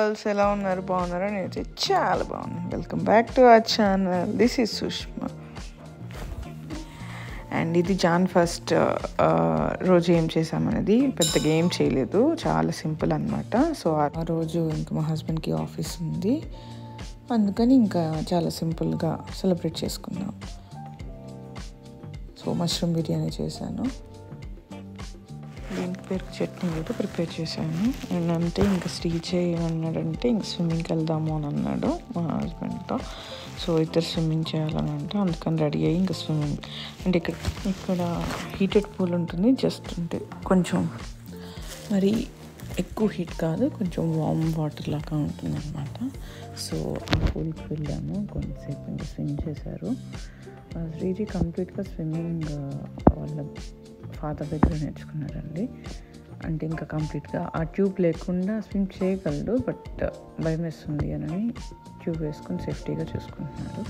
Girls ఎలా ఉన్నారు? బాగున్నారా? నేనైతే చాలా బాగున్నాను. Welcome back to our channel. This is Sushma. And ఇది జాన్ ఫస్ట్ రోజు ఏం చేసామనేది పెద్దగా ఏం చేయలేదు, చాలా సింపుల్ అనమాట. సో ఆ రోజు ఇంకా మా హస్బెండ్కి ఆఫీస్ ఉంది, అందుకని ఇంకా చాలా సింపుల్గా సెలబ్రేట్ చేసుకున్నాం. సో మష్రూమ్ బిర్యానీ చేశాను, దీనికి పేరు చట్నీ కూడా ప్రిపేర్ చేశాను. అండ్ అంటే ఇంకా శ్రీ చేయమన్నాడంటే ఇంక స్విమ్మింగ్కి వెళ్దాము అని అన్నాడు మా హస్బెండ్తో. సో ఇద్దరు స్విమ్మింగ్ చేయాలని అంటే అందుకని రెడీ అయ్యి ఇంకా స్విమ్మింగ్. అంటే ఇక్కడ హీటెడ్ పూల్ ఉంటుంది, జస్ట్ అంటే కొంచెం మరి ఎక్కువ హీట్ కాదు, కొంచెం వామ్ వాటర్ లాగా ఉంటుంది అనమాట. సో ఆ పూల్కి వెళ్ళాము, కొంతసేపు ఇంకా స్విమ్ చేశారు. శ్రీజీ కంప్లీట్గా స్విమ్మింగ్ వాళ్ళ ఫాదర్ దగ్గర నేర్చుకున్నారండి. అంటే ఇంకా కంప్లీట్గా ఆ ట్యూబ్ లేకుండా స్విమ్ చేయగలడు, బట్ భయం వేస్తుంది అని ట్యూబ్ వేసుకొని సేఫ్టీగా చూసుకుంటున్నాడు.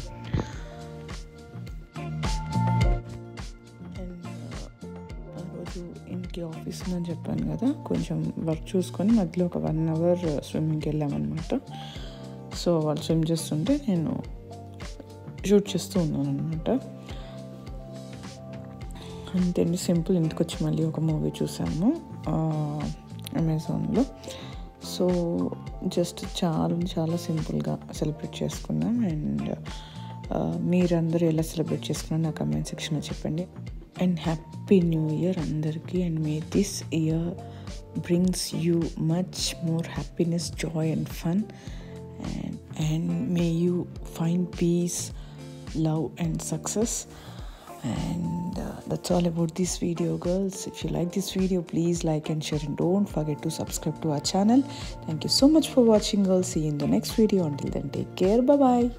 అండ్ ఆ రోజు ఇంటికి ఆఫీస్ ఉందని చెప్పాను కదా, కొంచెం వర్క్ చూసుకొని మధ్యలో ఒక 1 అవర్ స్విమ్మింగ్కి వెళ్ళామన్నమాట. సో వాళ్ళు స్విమ్ చేస్తుంటే నేను షూట్ చేస్తూ ఉన్నాను అనమాట. అంతేండి, సింపుల్. ఇంటికి వచ్చి మళ్ళీ ఒక మూవీ చూసాము అమెజాన్లో. సో జస్ట్ చాలా సింపుల్గా సెలబ్రేట్ చేసుకున్నాం. అండ్ మీరందరూ ఎలా సెలబ్రేట్ చేసుకున్నారో నా కమెంట్ సెక్షన్లో చెప్పండి. అండ్ హ్యాపీ న్యూ ఇయర్ అందరికీ. And May this year brings you much more happiness, Joy and fun. And may you find peace, love and success. And that's all about this video, girls. If you like this video, please like and share, and don't forget to subscribe to our channel. Thank you so much for watching, girls. See you in the next video. Until then, take care. Bye bye.